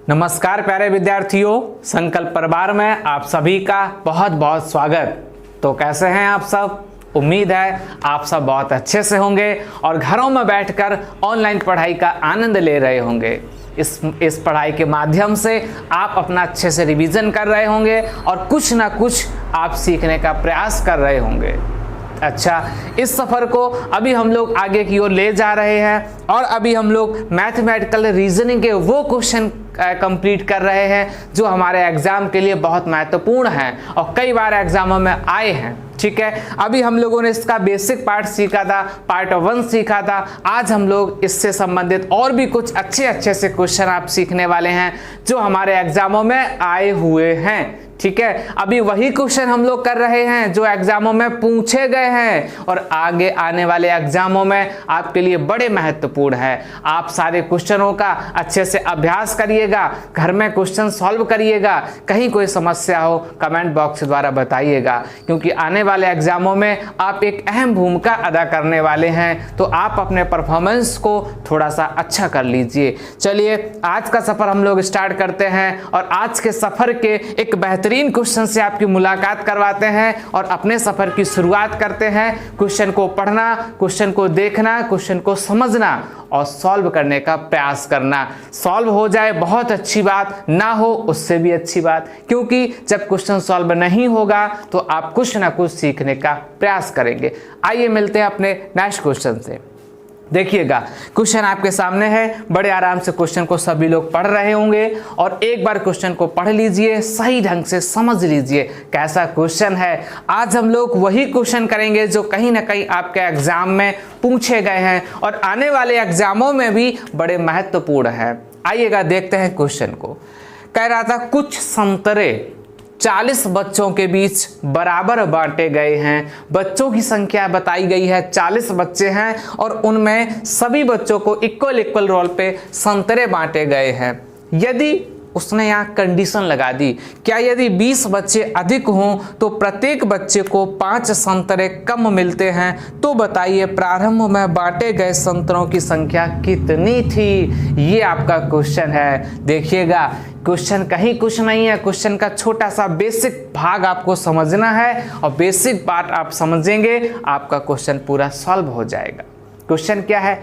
नमस्कार प्यारे विद्यार्थियों, संकल्प परिवार में आप सभी का बहुत बहुत स्वागत। तो कैसे हैं आप सब? उम्मीद है आप सब बहुत अच्छे से होंगे और घरों में बैठकर ऑनलाइन पढ़ाई का आनंद ले रहे होंगे। इस पढ़ाई के माध्यम से आप अपना अच्छे से रिवीजन कर रहे होंगे और कुछ ना कुछ आप सीखने का प्रयास कर रहे होंगे। अच्छा, इस सफ़र को अभी हम लोग आगे की ओर ले जा रहे हैं और अभी हम लोग मैथमेटिकल रीजनिंग के वो क्वेश्चन कंप्लीट कर रहे हैं जो हमारे एग्जाम के लिए बहुत महत्वपूर्ण हैं और कई बार एग्जामों में आए हैं। ठीक है, अभी हम लोगों ने इसका बेसिक पार्ट सीखा था, पार्ट 1 सीखा था। आज हम लोग इससे संबंधित और भी कुछ अच्छे से क्वेश्चन आप सीखने वाले हैं जो हमारे एग्जामों में आए हुए हैं। ठीक है, अभी वही क्वेश्चन हम लोग कर रहे हैं जो एग्जामों में पूछे गए हैं और आगे आने वाले एग्जामों में आपके लिए बड़े महत्वपूर्ण है। आप सारे क्वेश्चनों का अच्छे से अभ्यास करिएगा, घर में क्वेश्चन सॉल्व करिएगा। कहीं कोई समस्या हो कमेंट बॉक्स द्वारा बताइएगा, क्योंकि आने वाले एग्जामों में आप एक अहम भूमिका अदा करने वाले हैं। तो आप अपने परफॉर्मेंस को थोड़ा सा अच्छा कर लीजिए। चलिए आज का सफर हम लोग स्टार्ट करते हैं और आज के सफर के एक बेहतरीन क्वेश्चन से आपकी मुलाकात करवाते हैं और अपने सफर की शुरुआत करते हैं। क्वेश्चन को पढ़ना, क्वेश्चन को देखना, क्वेश्चन को समझना और सॉल्व करने का प्रयास करना। सॉल्व हो जाए बहुत अच्छी बात, ना हो उससे भी अच्छी बात, क्योंकि जब क्वेश्चन सॉल्व नहीं होगा तो आप कुछ ना कुछ सीखने का प्रयास करेंगे। आइए मिलते हैं अपने नेक्स्ट क्वेश्चन से। देखिएगा, क्वेश्चन आपके सामने है। बड़े आराम से क्वेश्चन को सभी लोग पढ़ रहे होंगे और एक बार क्वेश्चन को पढ़ लीजिए, सही ढंग से समझ लीजिए कैसा क्वेश्चन है। आज हम लोग वही क्वेश्चन करेंगे जो कहीं ना कहीं आपके एग्जाम में पूछे गए हैं और आने वाले एग्जामों में भी बड़े महत्वपूर्ण हैं। आइएगा देखते हैं क्वेश्चन को। कह रहा था कुछ संतरे 40 बच्चों के बीच बराबर बांटे गए हैं। बच्चों की संख्या बताई गई है, 40 बच्चे हैं और उनमें सभी बच्चों को इक्वल रोल पे संतरे बांटे गए हैं। यदि उसने यहाँ कंडीशन लगा दी, क्या यदि 20 बच्चे अधिक हों तो प्रत्येक बच्चे को 5 संतरे कम मिलते हैं, तो बताइए प्रारंभ में बांटे गए संतरों की संख्या कितनी थी। ये आपका क्वेश्चन है। देखिएगा, क्वेश्चन कहीं कुछ नहीं है, क्वेश्चन का छोटा सा बेसिक भाग आपको समझना है और बेसिक पार्ट आप समझेंगे आपका क्वेश्चन पूरा सॉल्व हो जाएगा। क्वेश्चन क्या है?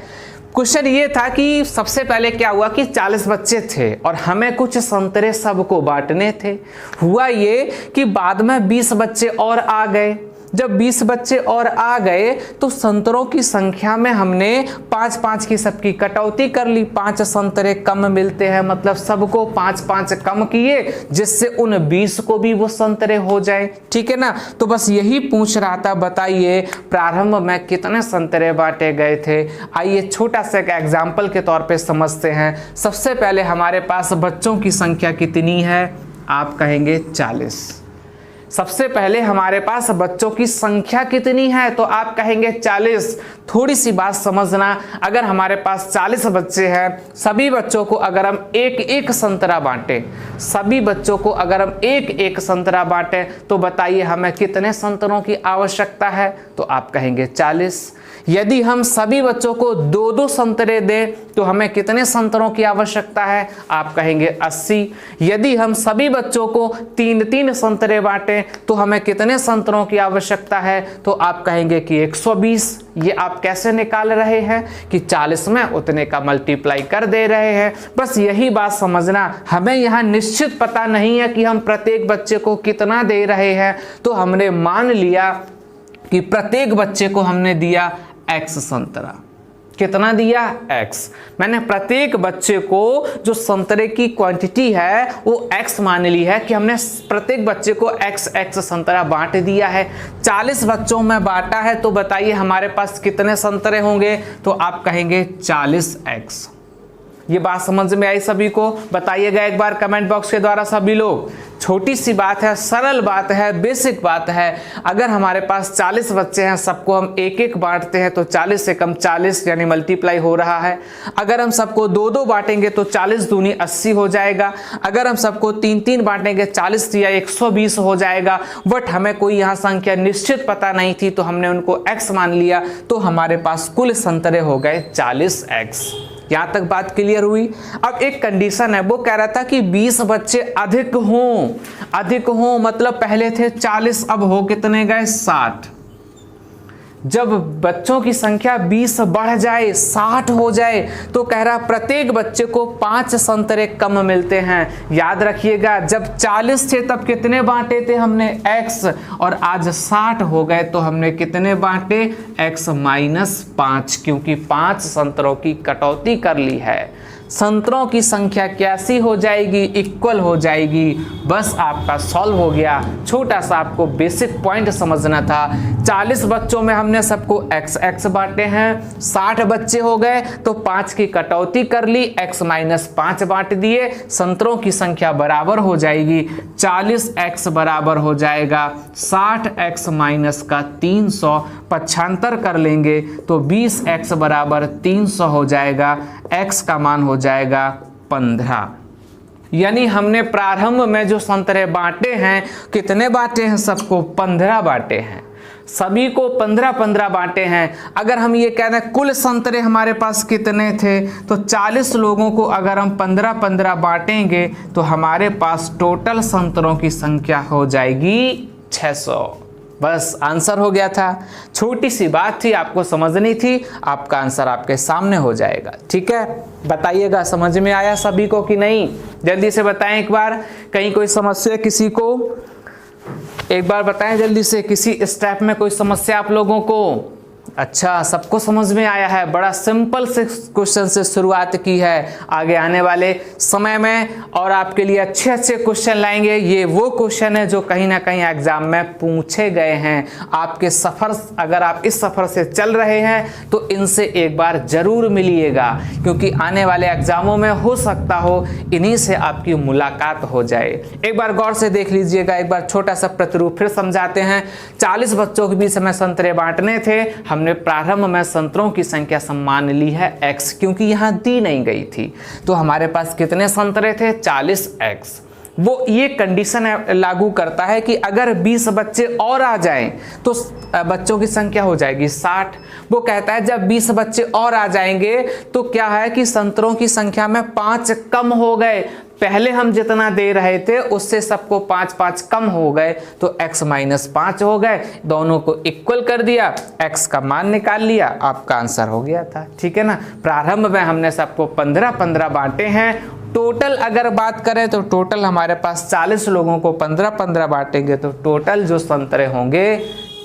क्वेश्चन ये था कि सबसे पहले क्या हुआ कि 40 बच्चे थे और हमें कुछ संतरे सबको बांटने थे। हुआ ये कि बाद में 20 बच्चे और आ गए। जब 20 बच्चे और आ गए तो संतरों की संख्या में हमने 5-5 की सबकी कटौती कर ली। 5 संतरे कम मिलते हैं, मतलब सबको 5-5 कम किए जिससे उन 20 को भी वो संतरे हो जाए। ठीक है ना? तो बस यही पूछ रहा था, बताइए प्रारंभ में कितने संतरे बांटे गए थे। आइए छोटा सा एक एग्जाम्पल के तौर पे समझते हैं। सबसे पहले हमारे पास बच्चों की संख्या कितनी है? आप कहेंगे 40। सबसे पहले हमारे पास बच्चों की संख्या कितनी है? तो आप कहेंगे 40। थोड़ी सी बात समझना, अगर हमारे पास 40 बच्चे हैं, सभी बच्चों को अगर हम एक संतरा बांटें, सभी बच्चों को अगर हम एक संतरा बांटें तो बताइए हमें कितने संतरों की आवश्यकता है? तो आप कहेंगे 40। यदि हम सभी बच्चों को 2-2 संतरे दें तो हमें कितने संतरों की आवश्यकता है? आप कहेंगे 80। यदि हम सभी बच्चों को 3-3 संतरे बांटें तो हमें कितने संतरों की आवश्यकता है? तो आप कहेंगे कि 120। ये आप कैसे निकाल रहे हैं कि 40 में उतने का मल्टीप्लाई कर दे रहे हैं। बस यही बात समझना, हमें यहाँ निश्चित पता नहीं है कि हम प्रत्येक बच्चे को कितना दे रहे हैं। तो हमने मान लिया कि प्रत्येक बच्चे को हमने दिया X संतरा। कितना दिया? X। मैंने प्रत्येक बच्चे को जो संतरे की क्वांटिटी है वो X मान ली है कि हमने प्रत्येक बच्चे को X संतरा बांट दिया है। 40 बच्चों में बांटा है तो बताइए हमारे पास कितने संतरे होंगे? तो आप कहेंगे 40X। ये बात समझ में आई सभी को? बताइएगा एक बार कमेंट बॉक्स के द्वारा सभी लोग। छोटी सी बात है, सरल बात है, बेसिक बात है। अगर हमारे पास 40 बच्चे हैं, सबको हम एक बांटते हैं तो 40 से कम 40 यानी मल्टीप्लाई हो रहा है। अगर हम सबको 2-2 बांटेंगे तो 40 दूनी 80 हो जाएगा। अगर हम सबको 3-3 बांटेंगे 40 या 120 हो जाएगा। बट हमें कोई यहाँ संख्या निश्चित पता नहीं थी तो हमने उनको X मान लिया, तो हमारे पास कुल संतरे हो गए 40X। यहां तक बात क्लियर हुई। अब एक कंडीशन है, वो कह रहा था कि 20 बच्चे अधिक हों मतलब पहले थे 40, अब हो कितने गए 60। जब बच्चों की संख्या 20 बढ़ जाए 60 हो जाए तो कह रहा प्रत्येक बच्चे को 5 संतरे कम मिलते हैं। याद रखिएगा जब 40 थे तब कितने बांटे थे हमने x, और आज 60 हो गए तो हमने कितने बांटे x - 5, क्योंकि 5 संतरों की कटौती कर ली है। संतरों की संख्या कैसी हो जाएगी, इक्वल हो जाएगी। बस आपका सॉल्व हो गया। छोटा सा आपको बेसिक पॉइंट समझना था। 40 बच्चों में हमने सबको x बांटे हैं, 60 बच्चे हो गए तो 5 की कटौती कर ली, x - 5 बांट दिए, संतरों की संख्या बराबर हो जाएगी। 40x बराबर हो जाएगा 60x - का 300, पक्षांतर कर लेंगे तो 20x बराबर 300 हो जाएगा, x का मान हो जाएगा 15। यानी हमने प्रारंभ में जो संतरे बांटे हैं, कितने बांटे हैं, सबको 15 बांटे हैं, सभी को 15-15 बांटे हैं। अगर हम ये कह दें कुल संतरे हमारे पास कितने थे, तो 40 लोगों को अगर हम 15-15 बांटेंगे तो हमारे पास टोटल संतरों की संख्या हो जाएगी 600। बस आंसर हो गया था। छोटी सी बात थी, आपको समझनी थी, आपका आंसर आपके सामने हो जाएगा। ठीक है, बताइएगा समझ में आया सभी को कि नहीं, जल्दी से बताएं एक बार। कहीं कोई समस्या किसी को, एक बार बताएं जल्दी से, किसी स्टेप में कोई समस्या आप लोगों को? अच्छा, सबको समझ में आया है। बड़ा सिंपल से क्वेश्चन से शुरुआत की है। आगे आने वाले समय में और आपके लिए अच्छे अच्छे क्वेश्चन लाएंगे। ये वो क्वेश्चन है जो कहीं ना कहीं एग्जाम में पूछे गए हैं। आपके सफर, अगर आप इस सफर से चल रहे हैं तो इनसे एक बार जरूर मिलिएगा, क्योंकि आने वाले एग्जामों में हो सकता हो इन्हीं से आपकी मुलाकात हो जाए। एक बार गौर से देख लीजिएगा, एक बार छोटा सा प्रतिरूप फिर समझाते हैं। 40 बच्चों के बीच में संतरे बांटने थे। हमने प्रारंभ में संतरों की संख्या सम्मान ली है x, क्योंकि यहां दी नहीं गई थी। तो हमारे पास कितने संतरे थे, 40x। वो ये कंडीशन लागू करता है कि अगर 20 बच्चे और आ जाएं तो बच्चों की संख्या हो जाएगी 60। वो कहता है जब 20 बच्चे और आ जाएंगे तो क्या है कि संतरों की संख्या में 5 कम हो गए। पहले हम जितना दे रहे थे उससे सबको 5-5 कम हो गए तो x - 5 हो गए। दोनों को इक्वल कर दिया, x का मान निकाल लिया, आपका आंसर हो गया था। ठीक है ना। प्रारंभ में हमने सबको 15-15 बांटे हैं। टोटल अगर बात करें तो टोटल हमारे पास 40 लोगों को 15-15 बांटेंगे तो टोटल जो संतरे होंगे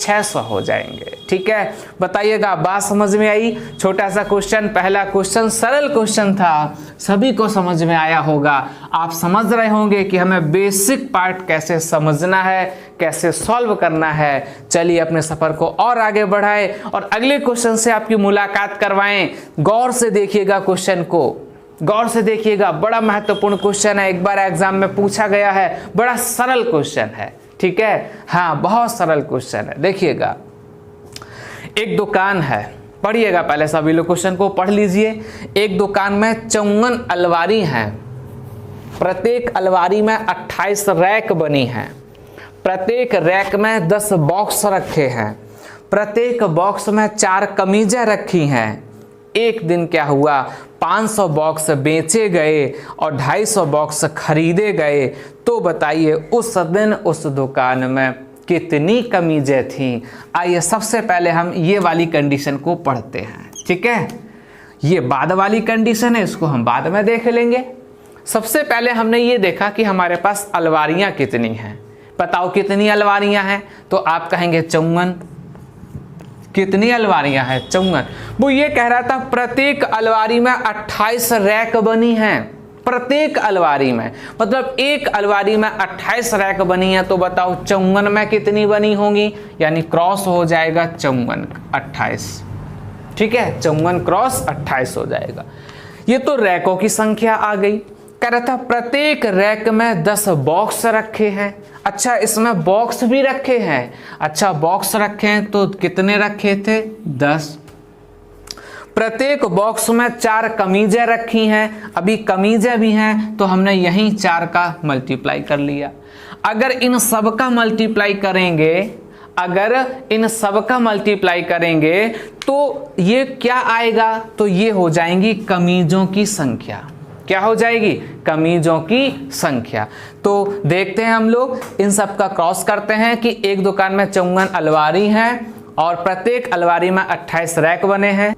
600 हो जाएंगे। ठीक है, बताइएगा बात समझ में आई? छोटा सा क्वेश्चन, पहला क्वेश्चन सरल क्वेश्चन था, सभी को समझ में आया होगा। आप समझ रहे होंगे कि हमें बेसिक पार्ट कैसे समझना है, कैसे सॉल्व करना है। चलिए अपने सफर को और आगे बढ़ाएं और अगले क्वेश्चन से आपकी मुलाकात करवाएं। गौर से देखिएगा क्वेश्चन को, गौर से देखिएगा, बड़ा महत्वपूर्ण क्वेश्चन है, एक बार एग्जाम में पूछा गया है, बड़ा सरल क्वेश्चन है। ठीक है, हाँ बहुत सरल क्वेश्चन है। देखिएगा, एक दुकान है, पढ़िएगा पहले सभी लोग क्वेश्चन को पढ़ लीजिए। एक दुकान में 54 अलमारी हैं, प्रत्येक अलमारी में 28 रैक बनी हैं, प्रत्येक रैक में 10 बॉक्स रखे हैं, प्रत्येक बॉक्स में 4 कमीजें रखी हैं। एक दिन क्या हुआ, 500 बॉक्स बेचे गए और 250 बॉक्स खरीदे गए। तो बताइए उस दिन उस दुकान में कितनी कमीजें थीं? आइए सबसे पहले हम ये वाली कंडीशन को पढ़ते हैं। ठीक है, ये बाद वाली कंडीशन है, इसको हम बाद में देख लेंगे। सबसे पहले हमने ये देखा कि हमारे पास अलमारियां कितनी हैं। बताओ कितनी अलमारियां हैं? तो आप कहेंगे 54। कितनी अलमारियां हैं? 54। वो ये कह रहा था प्रत्येक अलमारी में 28 रैक बनी हैं, प्रत्येक अलमारी में, मतलब एक अलमारी में 28 रैक बनी है। तो बताओ 54 में कितनी बनी होंगी, यानी क्रॉस हो जाएगा 54 28। ठीक है, 54 क्रॉस 28 हो जाएगा। ये तो रैकों की संख्या आ गई। कह रहा था प्रत्येक रैक में 10 बॉक्स रखे हैं। अच्छा, इसमें बॉक्स भी रखे हैं। अच्छा, बॉक्स रखे हैं तो कितने रखे थे? 10। प्रत्येक बॉक्स में 4 कमीजें रखी हैं। अभी कमीजें भी हैं तो हमने यहीं 4 का मल्टीप्लाई कर लिया। अगर इन सब का मल्टीप्लाई करेंगे, अगर इन सब का मल्टीप्लाई करेंगे तो ये क्या आएगा, तो ये हो जाएंगी कमीजों की संख्या। क्या हो जाएगी, कमीजों की संख्या। तो देखते हैं हम लोग इन सब का क्रॉस करते हैं कि एक दुकान में 54 अलमारी हैं और प्रत्येक अलमारी में 28 रैक बने हैं।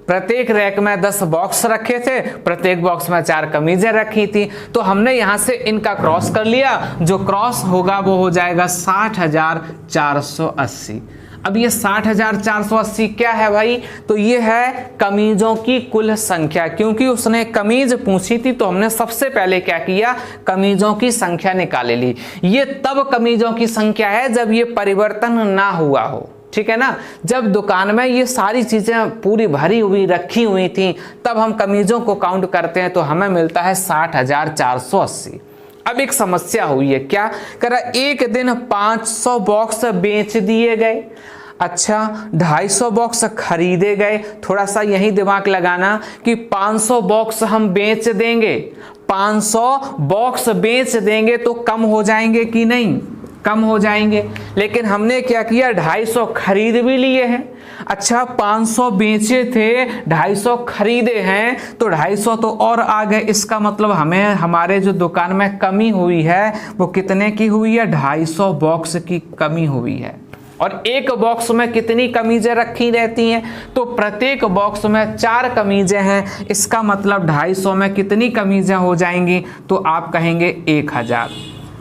प्रत्येक रैक में 10 बॉक्स रखे थे, प्रत्येक बॉक्स में 4 कमीजें रखी थी। तो हमने यहां से इनका क्रॉस कर लिया, जो क्रॉस होगा वो हो जाएगा 60,480। अब ये 60,480 क्या है भाई, तो ये है कमीजों की कुल संख्या। क्योंकि उसने कमीज पूछी थी तो हमने सबसे पहले क्या किया, कमीजों की संख्या निकाल ली। ये तब कमीजों की संख्या है जब ये परिवर्तन ना हुआ हो, ठीक है ना। जब दुकान में ये सारी चीजें पूरी भरी हुई रखी हुई थी तब हम कमीजों को काउंट करते हैं तो हमें मिलता है 60,480। अब एक समस्या हुई है, क्या करा, एक दिन 500 बॉक्स बेच दिए गए। अच्छा, 250 बॉक्स खरीदे गए। थोड़ा सा यही दिमाग लगाना कि 500 बॉक्स हम बेच देंगे, 500 बॉक्स बेच देंगे तो कम हो जाएंगे कि नहीं, कम हो जाएंगे। लेकिन हमने क्या किया, 250 खरीद भी लिए हैं। अच्छा, 500 बेचे थे, 250 खरीदे हैं, तो 250 तो और आ गए। इसका मतलब हमें हमारे जो दुकान में कमी हुई है वो कितने की हुई है, 250 बॉक्स की कमी हुई है। और एक बॉक्स में कितनी कमीजें रखी रहती हैं, तो प्रत्येक बॉक्स में 4 कमीजें हैं। इसका मतलब 250 में कितनी कमीजें हो जाएंगी, तो आप कहेंगे 1000।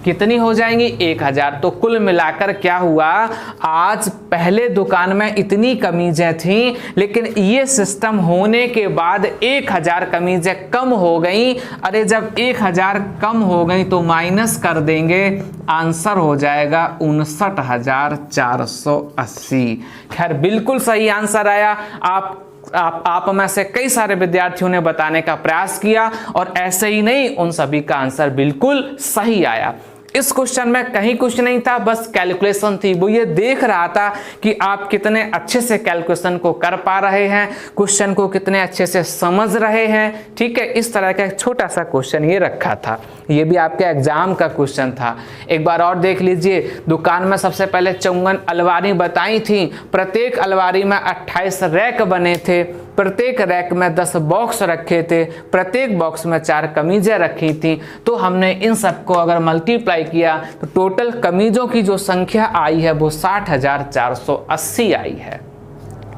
कितनी हो जाएंगी, 1000। तो कुल मिलाकर क्या हुआ, आज पहले दुकान में इतनी कमीजें थी, लेकिन ये सिस्टम होने के बाद 1000 कमीजें कम हो गई। अरे जब 1000 कम हो गई तो माइनस कर देंगे, आंसर हो जाएगा 59,480। खैर बिल्कुल सही आंसर आया। आप में से कई सारे विद्यार्थियों ने बताने का प्रयास किया और ऐसे ही नहीं, उन सभी का आंसर बिल्कुल सही आया। इस क्वेश्चन में कहीं कुछ नहीं था, बस कैलकुलेशन थी। वो ये देख रहा था कि आप कितने अच्छे से कैलकुलेशन को कर पा रहे हैं, क्वेश्चन को कितने अच्छे से समझ रहे हैं। ठीक है, इस तरह का एक छोटा सा क्वेश्चन ये रखा था। ये भी आपके एग्जाम का क्वेश्चन था। एक बार और देख लीजिए, दुकान में सबसे पहले 54 अलमारी बताई थी, प्रत्येक अलमारी में 28 रैक बने थे, प्रत्येक रैक में 10 बॉक्स रखे थे, प्रत्येक बॉक्स में 4 कमीजें रखी थी। तो हमने इन सबको अगर मल्टीप्लाई किया तो टोटल कमीजों की जो संख्या आई है वो 60,480 आई है।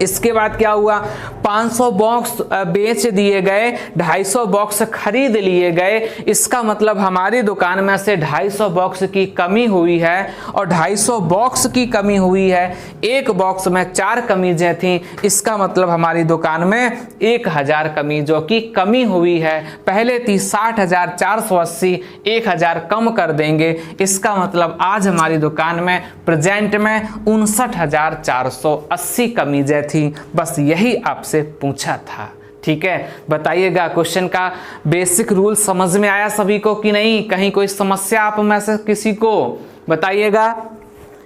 इसके बाद क्या हुआ, 500 बॉक्स बेच दिए गए, 250 बॉक्स खरीद लिए गए। इसका मतलब हमारी दुकान में से 250 बॉक्स की कमी हुई है, और 250 बॉक्स की कमी हुई है। एक बॉक्स में 4 कमीजें थी, इसका मतलब हमारी दुकान में 1000 कमीजों की कमी हुई है। पहले थी 60,480, 1000 कम कर देंगे। इसका मतलब आज हमारी दुकान में प्रेजेंट में 59,480 कमीजें थी। बस यही आपसे पूछा था। ठीक है, बताइएगा क्वेश्चन का बेसिक रूल समझ में आया सभी को कि नहीं, कहीं कोई समस्या आप में से किसी को, बताइएगा।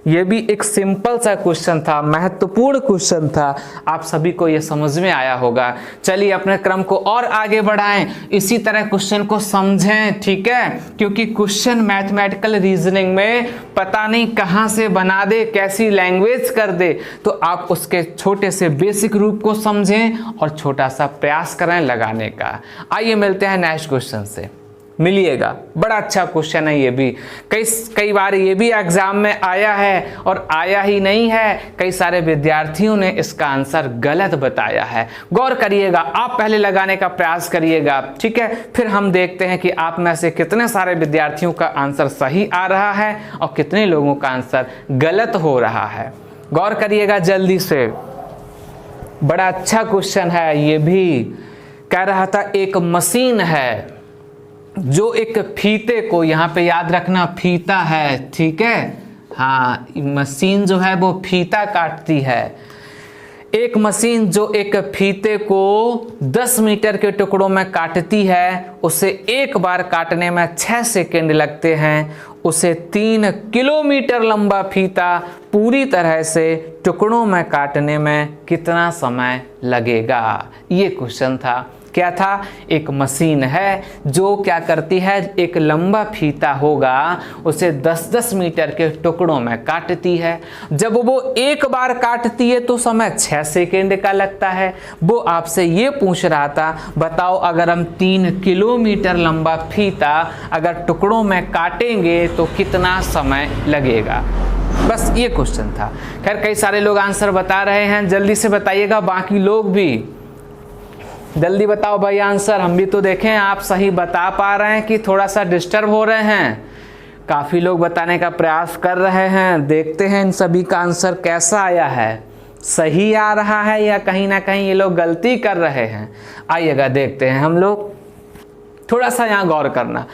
ये भी एक सिंपल सा क्वेश्चन था, महत्वपूर्ण क्वेश्चन था, आप सभी को ये समझ में आया होगा। चलिए अपने क्रम को और आगे बढ़ाएं, इसी तरह क्वेश्चन को समझें। ठीक है, क्योंकि क्वेश्चन मैथमेटिकल रीजनिंग में पता नहीं कहां से बना दे, कैसी लैंग्वेज कर दे, तो आप उसके छोटे से बेसिक रूप को समझें और छोटा सा प्रयास करें लगाने का। आइए मिलते हैं नेक्स्ट क्वेश्चन से, मिलिएगा। बड़ा अच्छा क्वेश्चन है ये भी, कई बार ये भी एग्जाम में आया है, और आया ही नहीं है, कई सारे विद्यार्थियों ने इसका आंसर गलत बताया है। गौर करिएगा, आप पहले लगाने का प्रयास करिएगा। ठीक है, फिर हम देखते हैं कि आप में से कितने सारे विद्यार्थियों का आंसर सही आ रहा है और कितने लोगों का आंसर गलत हो रहा है। गौर करिएगा जल्दी से, बड़ा अच्छा क्वेश्चन है ये भी। कह रहा था एक मशीन है जो एक फीते को, यहाँ पे याद रखना फीता है, ठीक है, हाँ, मशीन जो है वो फीता काटती है। एक मशीन जो एक फीते को 10 मीटर के टुकड़ों में काटती है, उसे एक बार काटने में 6 सेकंड लगते हैं। उसे 3 किलोमीटर लंबा फीता पूरी तरह से टुकड़ों में काटने में कितना समय लगेगा, ये क्वेश्चन था। क्या था? एक मशीन है जो क्या करती है, एक लंबा फीता होगा उसे 10-10 मीटर के टुकड़ों में काटती है। जब वो एक बार काटती है तो समय 6 सेकेंड का लगता है। वो आपसे ये पूछ रहा था, बताओ अगर हम 3 किलोमीटर लंबा फीता अगर टुकड़ों में काटेंगे तो कितना समय लगेगा। बस ये क्वेश्चन था। खैर कई सारे लोग आंसर बता रहे हैं, जल्दी से बताइएगा, बाकी लोग भी जल्दी बताओ भाई आंसर। हम भी तो देखें आप सही बता पा रहे हैं कि थोड़ा सा डिस्टर्ब हो रहे हैं। काफ़ी लोग बताने का प्रयास कर रहे हैं, देखते हैं इन सभी का आंसर कैसा आया है, सही आ रहा है या कहीं ना कहीं ये लोग गलती कर रहे हैं। आइएगा देखते हैं हम लोग। थोड़ा सा यहाँ गौर करना,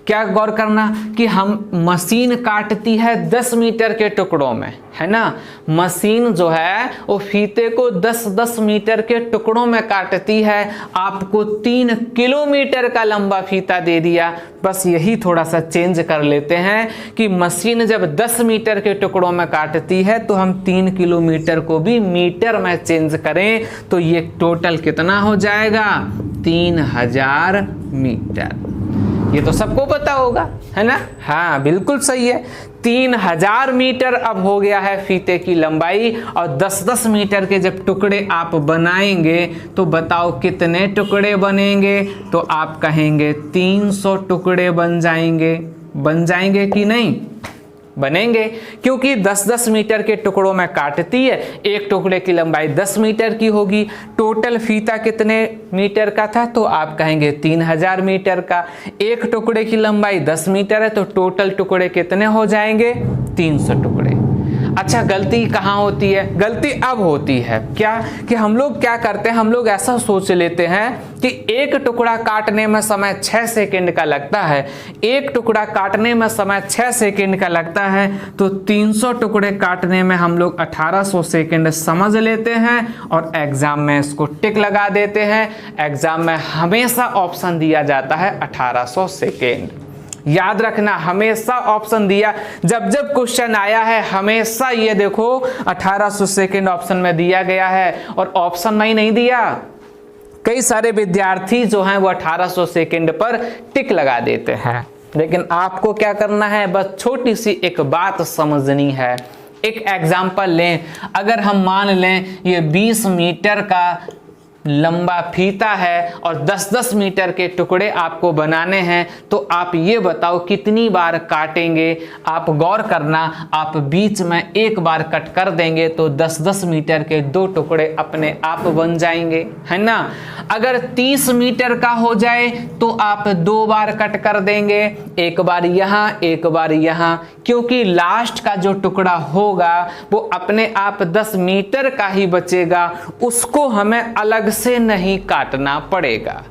क्या गौर करना कि हम मशीन काटती है 10 मीटर के टुकड़ों में, है ना। मशीन जो है वो फीते को 10-10 मीटर के टुकड़ों में काटती है। आपको 3 किलोमीटर का लंबा फीता दे दिया। बस यही थोड़ा सा चेंज कर लेते हैं कि मशीन जब 10 मीटर के टुकड़ों में काटती है तो हम 3 किलोमीटर को भी मीटर में चेंज करें तो ये टोटल कितना हो जाएगा, 3000 मीटर। ये तो सबको पता होगा, है ना। हाँ बिल्कुल सही है, 3000 मीटर अब हो गया है फीते की लंबाई। और 10-10 मीटर के जब टुकड़े आप बनाएंगे तो बताओ कितने टुकड़े बनेंगे, तो आप कहेंगे 300 टुकड़े बन जाएंगे कि नहीं? बनेंगे, क्योंकि 10-10 मीटर के टुकड़ों में काटती है। एक टुकड़े की लंबाई 10 मीटर की होगी। टोटल फीता कितने मीटर का था, तो आप कहेंगे 3000 मीटर का। एक टुकड़े की लंबाई 10 मीटर है तो टोटल टुकड़े कितने हो जाएंगे, 300 टुकड़े। अच्छा गलती कहाँ होती है? गलती अब होती है क्या कि हम लोग क्या करते हैं, हम लोग ऐसा सोच लेते हैं कि एक टुकड़ा काटने में समय 6 सेकंड का लगता है। एक टुकड़ा काटने में समय 6 सेकंड का लगता है तो 300 टुकड़े काटने में हम लोग 1800 सेकंड समझ लेते हैं और एग्जाम में इसको टिक लगा देते हैं। एग्जाम में हमेशा ऑप्शन दिया जाता है 1800 सेकेंड। याद रखना, हमेशा ऑप्शन दिया, जब जब क्वेश्चन आया है हमेशा ये देखो 1800 सेकेंड ऑप्शन में दिया गया है। और ऑप्शन में ही नहीं दिया, कई सारे विद्यार्थी जो हैं वो 1800 सेकेंड पर टिक लगा देते हैं। लेकिन आपको क्या करना है, बस छोटी सी एक बात समझनी है। एक एग्जाम्पल लें, अगर हम मान लें ये 20 मीटर का लंबा फीता है और 10-10 मीटर के टुकड़े आपको बनाने हैं, तो आप ये बताओ कितनी बार काटेंगे। आप गौर करना, आप बीच में एक बार कट कर देंगे तो 10-10 मीटर के 2 टुकड़े अपने आप बन जाएंगे, है ना। अगर 30 मीटर का हो जाए तो आप 2 बार कट कर देंगे, एक बार यहाँ एक बार यहाँ, क्योंकि लास्ट का जो टुकड़ा होगा वो अपने आप 10 मीटर का ही बचेगा, उसको हमें अलग से नहीं काटना पड़ेगा।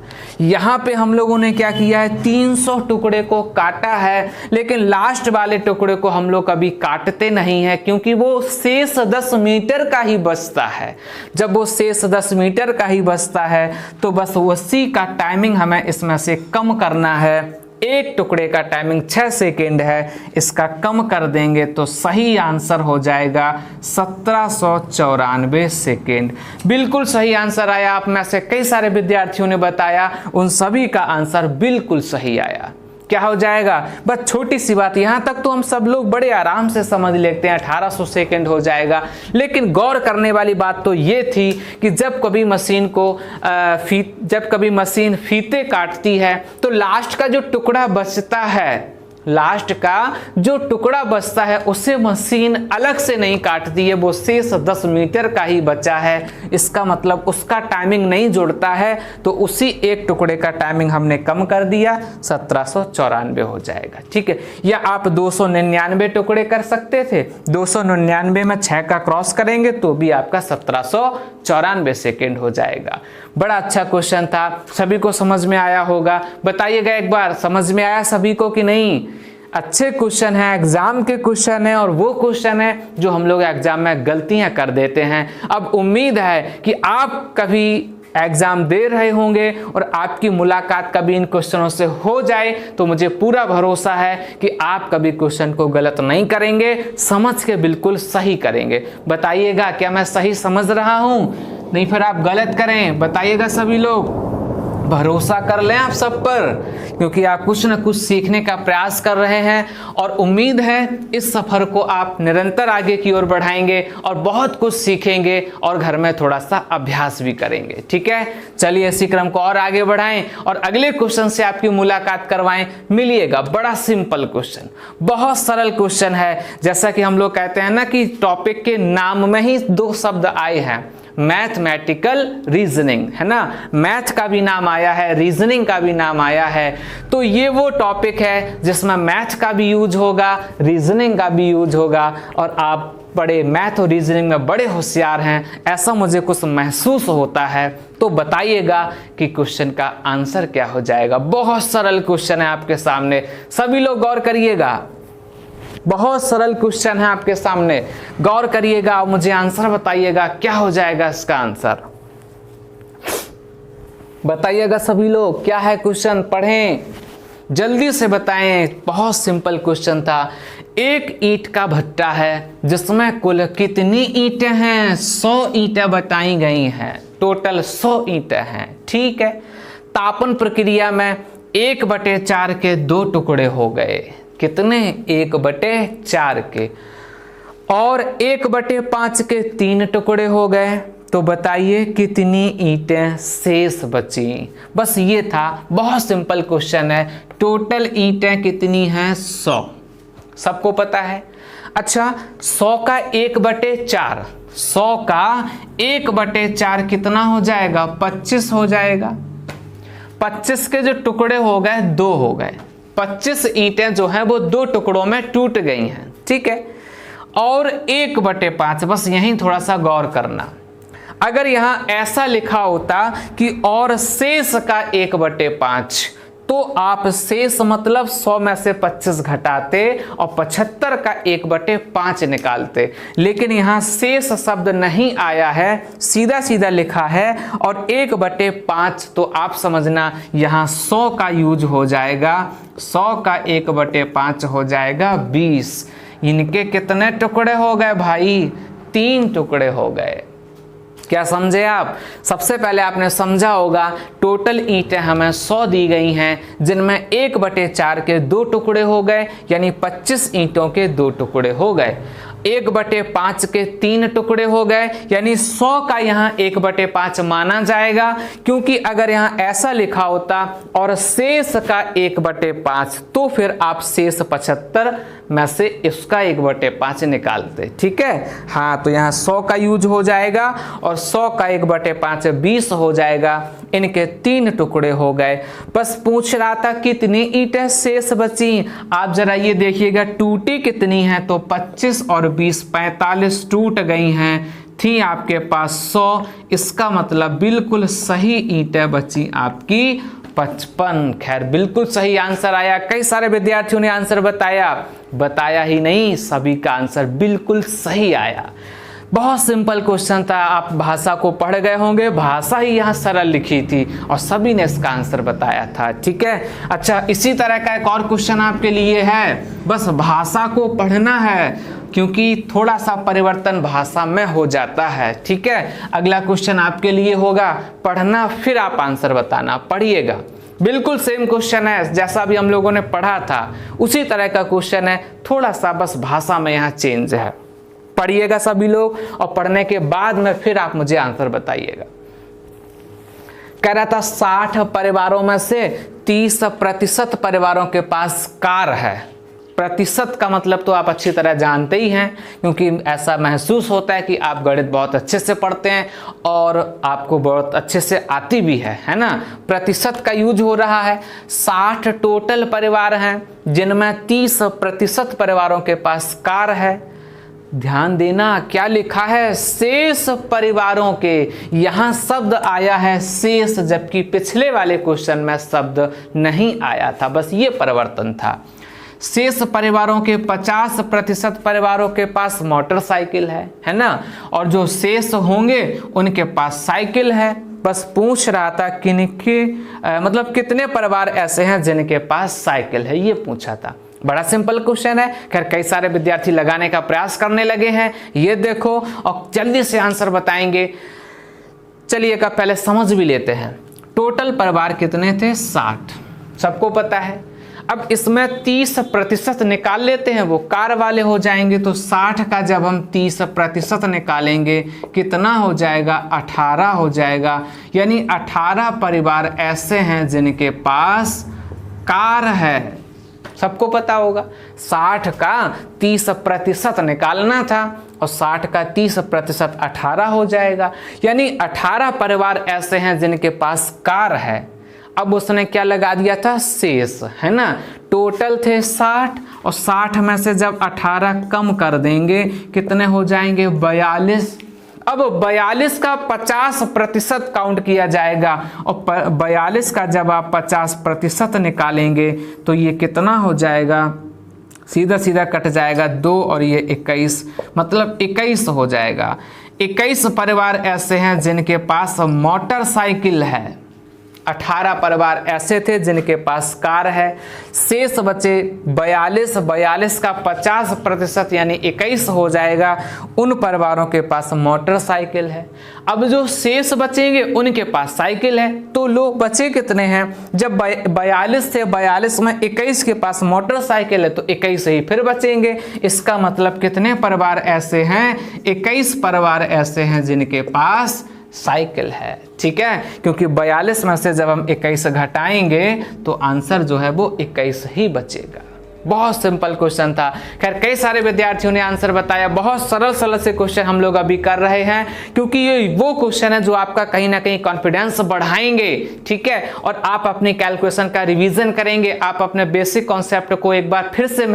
यहां पे हम लोगों ने क्या किया है, 300 टुकड़े को काटा है, लेकिन लास्ट वाले टुकड़े को हम लोग कभी काटते नहीं है क्योंकि वो शेष 10 मीटर का ही बचता है। जब वो शेष 10 मीटर का ही बचता है तो बस उसी का टाइमिंग हमें इसमें से कम करना है। एक टुकड़े का टाइमिंग 6 सेकेंड है, इसका कम कर देंगे तो सही आंसर हो जाएगा 1794 सेकेंड। बिल्कुल सही आंसर आया। आप में से कई सारे विद्यार्थियों ने बताया, उन सभी का आंसर बिल्कुल सही आया। क्या हो जाएगा, बस छोटी सी बात, यहाँ तक तो हम सब लोग बड़े आराम से समझ लेते हैं 1800 सेकेंड हो जाएगा। लेकिन गौर करने वाली बात तो ये थी कि जब कभी मशीन फीते काटती है तो लास्ट का जो टुकड़ा बचता है, लास्ट का जो टुकड़ा बचता है उसे मशीन अलग से नहीं काटती है, वो शेष 10 मीटर का ही बचा है। इसका मतलब उसका टाइमिंग नहीं जुड़ता है, तो उसी एक टुकड़े का टाइमिंग हमने कम कर दिया, 1794 हो जाएगा। ठीक है, या आप 299 टुकड़े कर सकते थे, 299 में 6 का क्रॉस करेंगे तो भी आपका 1794 सेकेंड हो जाएगा। बड़ा अच्छा क्वेश्चन था, सभी को समझ में आया होगा। बताइएगा एक बार, समझ में आया सभी को कि नहीं? अच्छे क्वेश्चन है, एग्जाम के क्वेश्चन है, और वो क्वेश्चन है जो हम लोग एग्जाम में गलतियां कर देते हैं। अब उम्मीद है कि आप कभी एग्जाम दे रहे होंगे और आपकी मुलाकात कभी इन क्वेश्चनों से हो जाए तो मुझे पूरा भरोसा है कि आप कभी क्वेश्चन को गलत नहीं करेंगे, समझ के बिल्कुल सही करेंगे। बताइएगा क्या मैं सही समझ रहा हूं? नहीं फिर आप गलत करें, बताइएगा सभी लोग। भरोसा कर लें आप सब पर, क्योंकि आप कुछ न कुछ सीखने का प्रयास कर रहे हैं और उम्मीद है इस सफर को आप निरंतर आगे की ओर बढ़ाएंगे और बहुत कुछ सीखेंगे और घर में थोड़ा सा अभ्यास भी करेंगे। ठीक है, चलिए इसी क्रम को और आगे बढ़ाएं और अगले क्वेश्चन से आपकी मुलाकात करवाएं। मिलिएगा, बड़ा सिंपल क्वेश्चन, बहुत सरल क्वेश्चन है। जैसा कि हम लोग कहते हैं ना कि टॉपिक के नाम में ही दो शब्द आए हैं, मैथमेटिकल रीजनिंग, है ना। मैथ का भी नाम आया है, रीजनिंग का भी नाम आया है, तो ये वो टॉपिक है जिसमें मैथ का भी यूज होगा, रीजनिंग का भी यूज होगा। और आप बड़े मैथ और रीजनिंग में बड़े होशियार हैं, ऐसा मुझे कुछ महसूस होता है। तो बताइएगा कि क्वेश्चन का आंसर क्या हो जाएगा। बहुत सरल क्वेश्चन है आपके सामने, सभी लोग गौर करिएगा। बहुत सरल क्वेश्चन है आपके सामने, गौर करिएगा और मुझे आंसर बताइएगा क्या हो जाएगा इसका आंसर। बताइएगा सभी लोग, क्या है क्वेश्चन, पढ़ें, जल्दी से बताएं। बहुत सिंपल क्वेश्चन था। एक ईंट का भट्टा है जिसमें कुल कितनी ईंटें हैं? 100 ईंटें बताई गई हैं, टोटल 100 ईंटें हैं। ठीक है, तापन प्रक्रिया में 1/4 के 2 टुकड़े हो गए। कितने? 1/4 के, और 1/5 के 3 टुकड़े हो गए। तो बताइए कितनी ईंटें शेष बची? बस ये था, बहुत सिंपल क्वेश्चन है। टोटल ईंटें कितनी हैं? 100, सबको पता है। अच्छा, 100 का 1/4, 100 का 1/4 कितना हो जाएगा? 25 हो जाएगा। 25 के जो टुकड़े हो गए 2 हो गए, 25 ईंटें जो हैं वो 2 टुकड़ों में टूट गई हैं। ठीक है, और 1/5, बस यहीं थोड़ा सा गौर करना। अगर यहां ऐसा लिखा होता कि और शेष का 1/5, तो आप शेष मतलब 100 में से 25 घटाते और 75 का 1/5 निकालते, लेकिन यहाँ शेष शब्द नहीं आया है, सीधा सीधा लिखा है और 1/5, तो आप समझना यहाँ 100 का यूज हो जाएगा। 100 का 1/5 हो जाएगा 20। इनके कितने टुकड़े हो गए भाई? 3 टुकड़े हो गए। क्या समझे आप? सबसे पहले आपने समझा होगा टोटल ईंटें हमें 100 दी गई हैं, जिनमें 1/4 के 2 टुकड़े हो गए, यानी 25 ईंटों के 2 टुकड़े हो गए। 1/5 के 3 टुकड़े हो गए, यानी 100 का यहाँ 1/5 माना जाएगा, क्योंकि अगर यहाँ ऐसा लिखा होता और शेष का 1/5, तो फिर आप शेष 75 में से इसका 1/5 निकालते। ठीक है, हाँ, तो यहाँ 100 का यूज हो जाएगा और 100 का 1/5 20 हो जाएगा। इनके 3 टुकड़े हो गए। बस पूछ रहा था कितनी ईंटें शेष बची। आप जरा ये देखिएगा, टूटी कितनी है? तो 25 और 20, 45 टूट गई हैं। थी आपके पास 100, इसका मतलब बिल्कुल सही ईंटें बची आपकी 55। खैर, बिल्कुल सही आंसर आया। कई सारे विद्यार्थियों ने आंसर बताया ही नहीं, सभी का आंसर बिल्कुल सही आया। बहुत सिंपल क्वेश्चन था, आप भाषा को पढ़ गए होंगे, भाषा ही यहाँ सरल लिखी थी और सभी ने इसका आंसर बताया था। ठीक है, अच्छा, इसी तरह का एक और क्वेश्चन आपके लिए है। बस भाषा को पढ़ना है, क्योंकि थोड़ा सा परिवर्तन भाषा में हो जाता है। ठीक है, अगला क्वेश्चन आपके लिए होगा, पढ़ना फिर आप आंसर बताना। पढ़िएगा, बिल्कुल सेम क्वेश्चन है जैसा भी हम लोगों ने पढ़ा था, उसी तरह का क्वेश्चन है, थोड़ा सा बस भाषा में यहाँ चेंज है। पढ़िएगा सभी लोग, और पढ़ने के बाद में फिर आप मुझे आंसर बताइएगा। कह रहा था 60 परिवारों में से 30% परिवारों के पास कार है। प्रतिशत का मतलब तो आप अच्छी तरह जानते ही हैं, क्योंकि ऐसा महसूस होता है कि आप गणित बहुत अच्छे से पढ़ते हैं और आपको बहुत अच्छे से आती भी है ना। प्रतिशत का यूज हो रहा है। 60 टोटल परिवार हैं, जिनमें 30% परिवारों के पास कार है। ध्यान देना, क्या लिखा है? शेष परिवारों के। यहां शब्द आया है शेष, जबकि पिछले वाले क्वेश्चन में शब्द नहीं आया था। बस ये परिवर्तन था। शेष परिवारों के 50% परिवारों के पास मोटरसाइकिल है ना, और जो शेष होंगे उनके पास साइकिल है। बस पूछ रहा था किनके मतलब कितने परिवार ऐसे हैं जिनके पास साइकिल है, ये पूछा था। बड़ा सिंपल क्वेश्चन है। खैर, कई सारे विद्यार्थी लगाने का प्रयास करने लगे हैं, ये देखो, और जल्दी से आंसर बताएंगे। चलिए का पहले समझ भी लेते हैं। टोटल परिवार कितने थे? 60, सबको पता है। अब इसमें 30% निकाल लेते हैं, वो कार वाले हो जाएंगे। तो 60 का जब हम 30% निकालेंगे कितना हो जाएगा? 18 हो जाएगा। यानी 18 परिवार ऐसे हैं जिनके पास कार है। सबको पता होगा 60 का 30% निकालना था और 60 का 30% 18 हो जाएगा। यानी 18 परिवार ऐसे हैं जिनके पास कार है। अब उसने क्या लगा दिया था? शेष, है ना। टोटल थे 60 और 60 में से जब 18 कम कर देंगे कितने हो जाएंगे? 42। अब 42 का 50% काउंट किया जाएगा और 42 का जब आप 50% निकालेंगे तो ये कितना हो जाएगा? सीधा सीधा कट जाएगा 2 और ये 21, मतलब 21 हो जाएगा। 21 परिवार ऐसे हैं जिनके पास मोटरसाइकिल है। 18 परिवार ऐसे थे जिनके पास कार है। शेष बचे 42, 42 का 50% यानी 21 हो जाएगा। उन परिवारों के पास मोटरसाइकिल है। अब जो शेष बचेंगे उनके पास साइकिल है। तो लोग बचे कितने हैं? जब 42 थे, 42 में 21 के पास मोटरसाइकिल है तो 21 ही फिर बचेंगे। इसका मतलब कितने परिवार ऐसे हैं? 21 परिवार ऐसे हैं जिनके पास साइकिल है। ठीक है, क्योंकि 42 में से जब हम 21 घटाएंगे तो आंसर जो है वो 21 ही बचेगा। बहुत सिंपल क्वेश्चन था। खैर कई सारे विद्यार्थियों ने आंसर बताया। बहुत सरल सरल से क्वेश्चन हम लोग अभी कर रहे हैं, क्योंकि ये वो क्वेश्चन है जो आपका कहीं ना कहीं कॉन्फिडेंस बढ़ाएंगे। ठीक है, और आप अपनी कैलकुलेशन का रिवीजन करेंगे। आप अपने बेसिक कॉन्सेप्ट को एक बार फिर से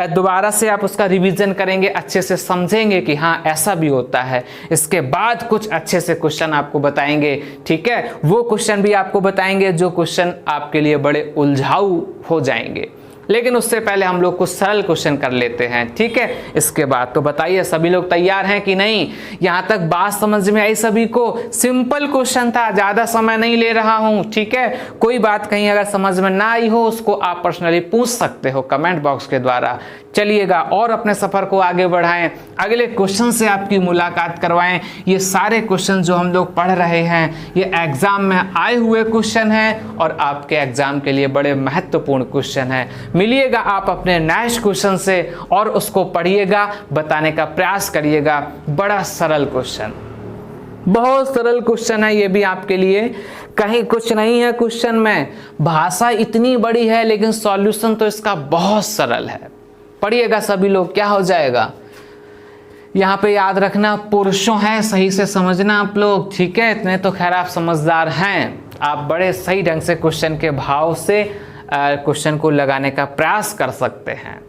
दोबारा से आप उसका रिवीजन करेंगे, अच्छे से समझेंगे कि हाँ ऐसा भी होता है। इसके बाद कुछ अच्छे से क्वेश्चन आपको बताएंगे। ठीक है, वो क्वेश्चन भी आपको बताएंगे जो क्वेश्चन आपके लिए बड़े उलझाऊ हो जाएंगे। लेकिन उससे पहले हम लोग कुछ सरल क्वेश्चन कर लेते हैं। ठीक है, इसके बाद तो बताइए सभी लोग तैयार हैं कि नहीं? यहां तक बात समझ में आई सभी को? सिंपल क्वेश्चन था, ज्यादा समय नहीं ले रहा हूं। ठीक है, कोई बात कहीं अगर समझ में ना आई हो उसको आप पर्सनली पूछ सकते हो कमेंट बॉक्स के द्वारा। चलिएगा और अपने सफर को आगे बढ़ाएं, अगले क्वेश्चन से आपकी मुलाकात करवाएं। ये सारे क्वेश्चन जो हम लोग पढ़ रहे हैं ये एग्जाम में आए हुए क्वेश्चन हैं और आपके एग्जाम के लिए बड़े महत्वपूर्ण क्वेश्चन हैं। मिलिएगा आप अपने नेक्स्ट क्वेश्चन से और उसको पढ़िएगा, बताने का प्रयास करिएगा। बड़ा सरल क्वेश्चन, बहुत सरल क्वेश्चन है ये भी आपके लिए। कहीं कुछ नहीं है क्वेश्चन में, भाषा इतनी बड़ी है लेकिन सॉल्यूशन तो इसका बहुत सरल है। पढ़िएगा सभी लोग, क्या हो जाएगा? यहाँ पे याद रखना पुरुषों हैं, सही से समझना आप लोग। ठीक है, इतने तो खैर आप समझदार हैं, आप बड़े सही ढंग से क्वेश्चन के भाव से क्वेश्चन को लगाने का प्रयास कर सकते हैं।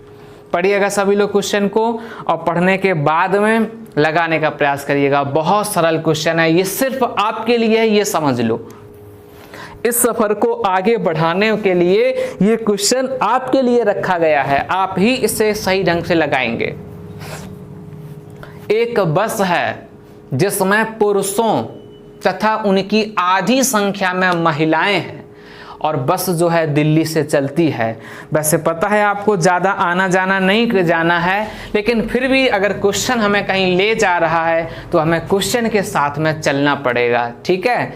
पढ़िएगा सभी लोग क्वेश्चन को और पढ़ने के बाद में लगाने का प्रयास करिएगा। बहुत सरल क्वेश्चन है ये, सिर्फ आपके लिए है, ये समझ लो। इस सफर को आगे बढ़ाने के लिए ये क्वेश्चन आपके लिए रखा गया है, आप ही इसे सही ढंग से लगाएंगे। एक बस है जिसमें पुरुषों तथा उनकी आधी संख्या में महिलाएं हैं और बस जो है दिल्ली से चलती है। वैसे पता है आपको ज़्यादा आना जाना नहीं जाना है, लेकिन फिर भी अगर क्वेश्चन हमें कहीं ले जा रहा है तो हमें क्वेश्चन के साथ में चलना पड़ेगा। ठीक है,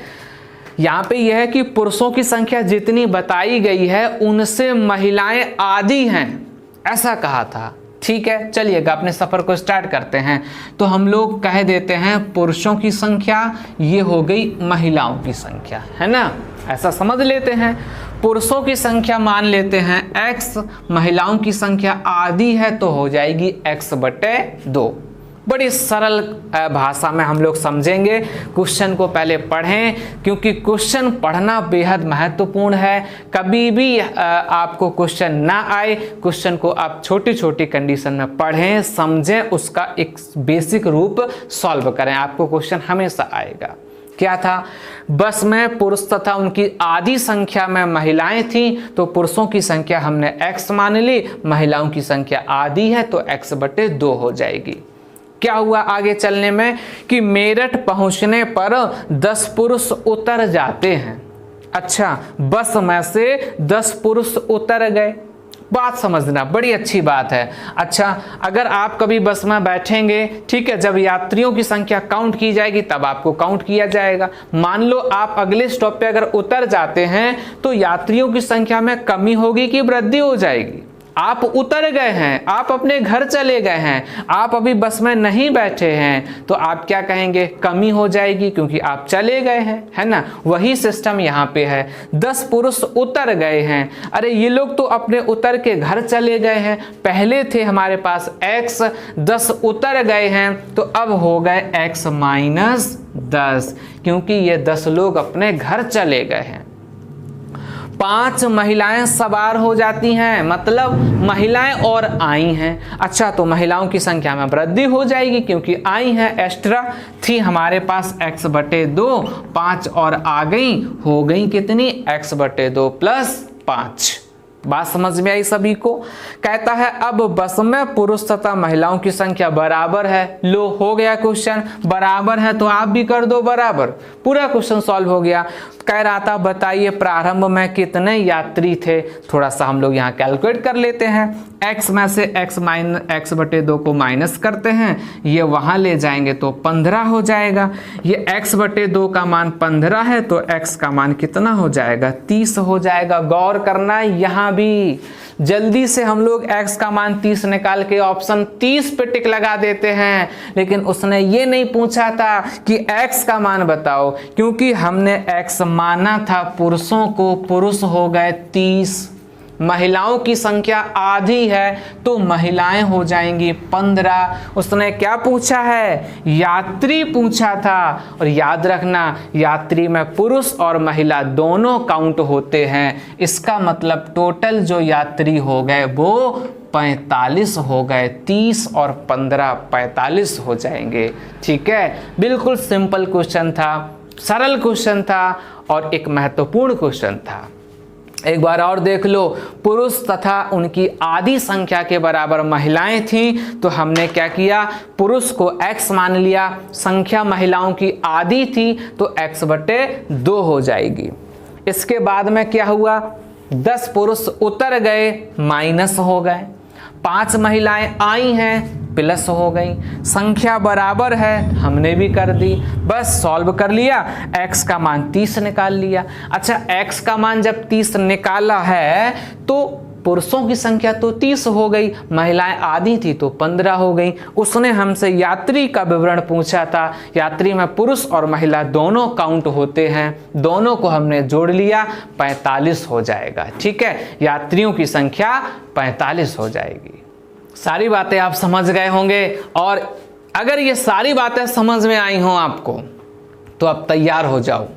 यहाँ पे यह है कि पुरुषों की संख्या जितनी बताई गई है उनसे महिलाएं आधी हैं, ऐसा कहा था। ठीक है, चलिएगा अपने सफर को स्टार्ट करते हैं। तो हम लोग कह देते हैं पुरुषों की संख्या ये हो गई महिलाओं की संख्या, है ना, ऐसा समझ लेते हैं। पुरुषों की संख्या मान लेते हैं x, महिलाओं की संख्या आधी है तो हो जाएगी x/2। बड़ी सरल भाषा में हम लोग समझेंगे। क्वेश्चन को पहले पढ़ें, क्योंकि क्वेश्चन पढ़ना बेहद महत्वपूर्ण है। कभी भी आपको क्वेश्चन ना आए, क्वेश्चन को आप छोटी छोटी कंडीशन में पढ़ें, समझें, उसका एक बेसिक रूप सॉल्व करें, आपको क्वेश्चन हमेशा आएगा। क्या था? बस में पुरुष तथा उनकी आधी संख्या में महिलाएं थीं, तो पुरुषों की संख्या हमने x मान ली, महिलाओं की संख्या आधी है तो x/2 हो जाएगी। क्या हुआ आगे चलने में कि मेरठ पहुंचने पर 10 पुरुष उतर जाते हैं। अच्छा, बस में से 10 पुरुष उतर गए, बात समझना, बड़ी अच्छी बात है। अच्छा, अगर आप कभी बस में बैठेंगे, ठीक है, जब यात्रियों की संख्या काउंट की जाएगी तब आपको काउंट किया जाएगा। मान लो आप अगले स्टॉप पे अगर उतर जाते हैं तो यात्रियों की संख्या में कमी होगी कि वृद्धि हो जाएगी? आप उतर गए हैं, आप अपने घर चले गए हैं, आप अभी बस में नहीं बैठे हैं, तो आप क्या कहेंगे? कमी हो जाएगी, क्योंकि आप चले गए हैं, है ना। वही सिस्टम यहाँ पे है। 10 पुरुष उतर गए हैं, अरे ये लोग तो अपने उतर के घर चले गए हैं, पहले थे हमारे पास x, 10 उतर गए हैं तो अब हो गए x माइनस 10, क्योंकि ये 10 लोग अपने घर चले गए हैं। 5 महिलाएं सवार हो जाती हैं, मतलब महिलाएं और आई हैं। अच्छा, तो महिलाओं की संख्या में वृद्धि हो जाएगी क्योंकि आई हैं, एक्स्ट्रा थी हमारे पास x/2, 5 और आ गई, हो गई कितनी? x/2 plus 5। बात समझ में आई सभी को? कहता है अब बस में पुरुष तथा महिलाओं की संख्या बराबर है। लो, हो गया क्वेश्चन, बराबर है तो आप भी कर दो बराबर, पूरा क्वेश्चन सॉल्व हो गया। कह रहा था बताइए प्रारंभ में कितने यात्री थे? थोड़ा सा हम लोग यहाँ कैलकुलेट कर लेते हैं। x में से x/2 को माइनस करते हैं, ये वहां ले जाएंगे तो 15 हो जाएगा। ये x/2 का मान 15 है तो x का मान कितना हो जाएगा? 30 हो जाएगा। गौर करना यहाँ भी, जल्दी से हम लोग x का मान 30 निकाल के ऑप्शन 30 पे टिक लगा देते हैं, लेकिन उसने ये नहीं पूछा था कि x का मान बताओ, क्योंकि हमने x माना था पुरुषों को, पुरुष हो गए 30, महिलाओं की संख्या आधी है तो महिलाएं हो जाएंगी 15। उसने क्या पूछा है? यात्री पूछा था। और याद रखना, यात्री में पुरुष और महिला दोनों काउंट होते हैं, इसका मतलब टोटल जो यात्री हो गए वो 45 हो गए। 30 और 15 45 हो जाएंगे। ठीक है, बिल्कुल सिंपल क्वेश्चन था, सरल क्वेश्चन था और एक महत्वपूर्ण क्वेश्चन था। एक बार और देख लो, पुरुष तथा उनकी आधी संख्या के बराबर महिलाएं थीं, तो हमने क्या किया? पुरुष को x मान लिया, संख्या महिलाओं की आधी थी तो x/2 हो जाएगी। इसके बाद में क्या हुआ? 10 पुरुष उतर गए, माइनस हो गए, 5 महिलाएं आई हैं, प्लस हो गई, संख्या बराबर है, हमने भी कर दी, बस सॉल्व कर लिया, x का मान 30 निकाल लिया। अच्छा, x का मान जब 30 निकाला है तो पुरुषों की संख्या तो 30 हो गई, महिलाएं आधी थी तो 15 हो गई। उसने हमसे यात्री का विवरण पूछा था, यात्री में पुरुष और महिला दोनों काउंट होते हैं, दोनों को हमने जोड़ लिया, 45 हो जाएगा। ठीक है, यात्रियों की संख्या 45 हो जाएगी। सारी बातें आप समझ गए होंगे, और अगर ये सारी बातें समझ में आई हों आपको तो आप तैयार हो जाओ,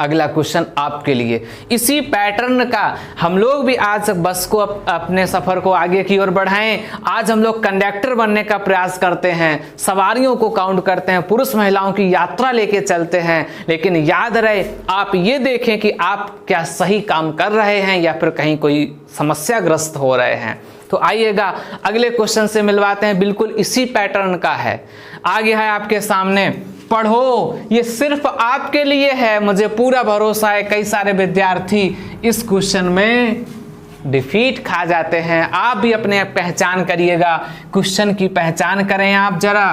अगला क्वेश्चन आपके लिए। इसी पैटर्न का हम लोग भी आज बस को अपने सफर को आगे की ओर बढ़ाएं। आज हम लोग कंडक्टर बनने का प्रयास करते हैं, सवारियों को काउंट करते हैं, पुरुष महिलाओं की यात्रा लेके चलते हैं, लेकिन याद रहे आप ये देखें कि आप क्या सही काम कर रहे हैं या फिर कहीं कोई समस्याग्रस्त हो रहे हैं। तो आइएगा अगले क्वेश्चन से मिलवाते हैं, बिल्कुल इसी पैटर्न का है, आ गया है आपके सामने। पढ़ो, ये सिर्फ आपके लिए है, मुझे पूरा भरोसा है कई सारे विद्यार्थी इस क्वेश्चन में डिफीट खा जाते हैं। आप भी अपने पहचान करिएगा, क्वेश्चन की पहचान करें, आप जरा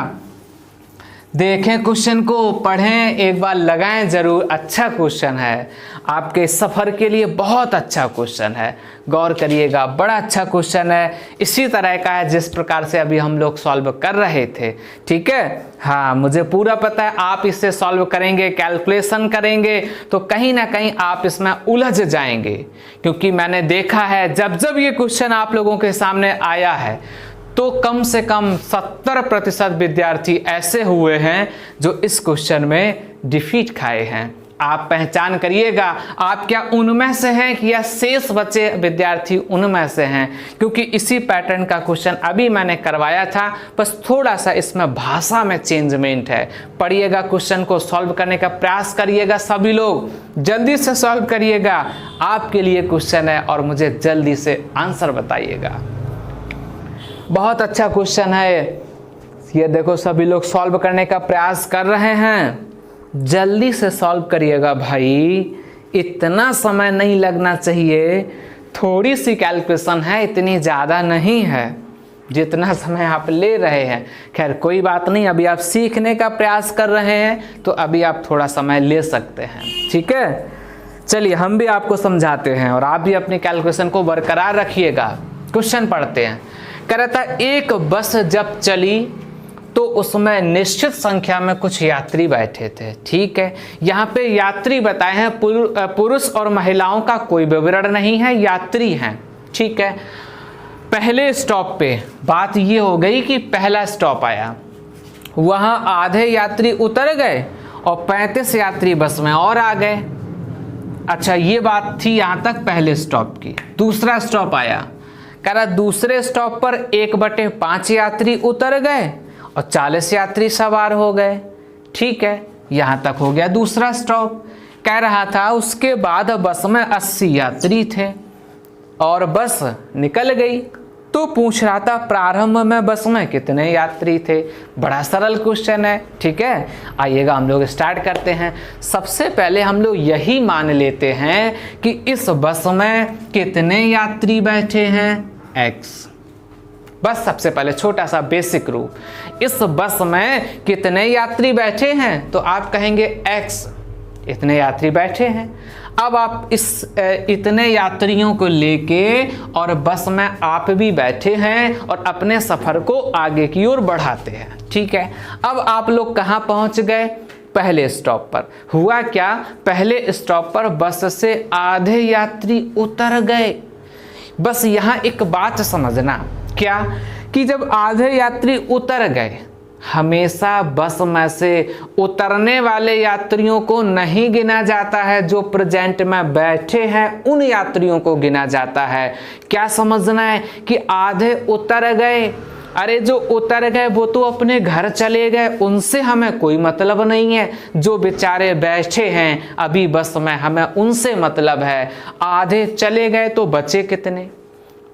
देखें क्वेश्चन को, पढ़ें, एक बार लगाएं जरूर। अच्छा क्वेश्चन है, आपके सफ़र के लिए बहुत अच्छा क्वेश्चन है, गौर करिएगा, बड़ा अच्छा क्वेश्चन है, इसी तरह का है जिस प्रकार से अभी हम लोग सॉल्व कर रहे थे। ठीक है, हाँ, मुझे पूरा पता है आप इससे सॉल्व करेंगे, कैलकुलेशन करेंगे तो कहीं ना कहीं आप इसमें उलझ जाएंगे, क्योंकि मैंने देखा है जब जब ये क्वेश्चन आप लोगों के सामने आया है तो कम से कम 70% विद्यार्थी ऐसे हुए हैं जो इस क्वेश्चन में डिफीट खाए हैं। आप पहचान करिएगा, आप क्या उनमें से हैं कि या शेष बचे विद्यार्थी उनमें से हैं, क्योंकि इसी पैटर्न का क्वेश्चन अभी मैंने करवाया था, बस थोड़ा सा इसमें भाषा में चेंजमेंट है। पढ़िएगा, क्वेश्चन को सॉल्व करने का प्रयास करिएगा, सभी लोग जल्दी से सॉल्व करिएगा, आपके लिए क्वेश्चन है और मुझे जल्दी से आंसर बताइएगा। बहुत अच्छा क्वेश्चन है, ये देखो सभी लोग सॉल्व करने का प्रयास कर रहे हैं, जल्दी से सॉल्व करिएगा भाई, इतना समय नहीं लगना चाहिए। थोड़ी सी कैलकुलेशन है, इतनी ज़्यादा नहीं है जितना समय आप ले रहे हैं। खैर कोई बात नहीं, अभी आप सीखने का प्रयास कर रहे हैं तो अभी आप थोड़ा समय ले सकते हैं, ठीक है। चलिए हम भी आपको समझाते हैं और आप भी अपनी कैलकुलेशन को बरकरार रखिएगा। क्वेश्चन पढ़ते हैं। कह रहा था एक बस जब चली तो उसमें निश्चित संख्या में कुछ यात्री बैठे थे, ठीक है। यहाँ पे यात्री बताए हैं, पुरुष और महिलाओं का कोई विवरण नहीं है, यात्री हैं, ठीक है। पहले स्टॉप पे बात ये हो गई कि पहला स्टॉप आया, वहाँ आधे यात्री उतर गए और 35 यात्री बस में और आ गए। अच्छा ये बात थी यहाँ तक पहले स्टॉप की। दूसरा स्टॉप आया, कह रहा दूसरे स्टॉप पर 1/5 यात्री उतर गए और 40 यात्री सवार हो गए, ठीक है। यहाँ तक हो गया दूसरा स्टॉप। कह रहा था उसके बाद बस में 80 यात्री थे और बस निकल गई। तो पूछ रहा था प्रारंभ में बस में कितने यात्री थे। बड़ा सरल क्वेश्चन है, ठीक है। आइएगा हम लोग स्टार्ट करते हैं। सबसे पहले हम लोग यही मान लेते हैं कि इस बस में कितने यात्री बैठे हैं, x। बस सबसे पहले छोटा सा बेसिक रूप, इस बस में कितने यात्री बैठे हैं तो आप कहेंगे x, इतने यात्री बैठे हैं। अब आप इस इतने यात्रियों को लेके और बस में आप भी बैठे हैं और अपने सफर को आगे की ओर बढ़ाते हैं, ठीक है। अब आप लोग कहाँ पहुंच गए, पहले स्टॉप पर। हुआ क्या, पहले स्टॉप पर बस से आधे यात्री उतर गए। बस यहाँ एक बात समझना, क्या कि जब आधे यात्री उतर गए, हमेशा बस में से उतरने वाले यात्रियों को नहीं गिना जाता है, जो प्रेजेंट में बैठे हैं उन यात्रियों को गिना जाता है। क्या समझना है कि आधे उतर गए, अरे जो उतर गए वो तो अपने घर चले गए, उनसे हमें कोई मतलब नहीं है। जो बेचारे बैठे हैं अभी बस में, हमें उनसे मतलब है। आधे चले गए तो बचे कितने,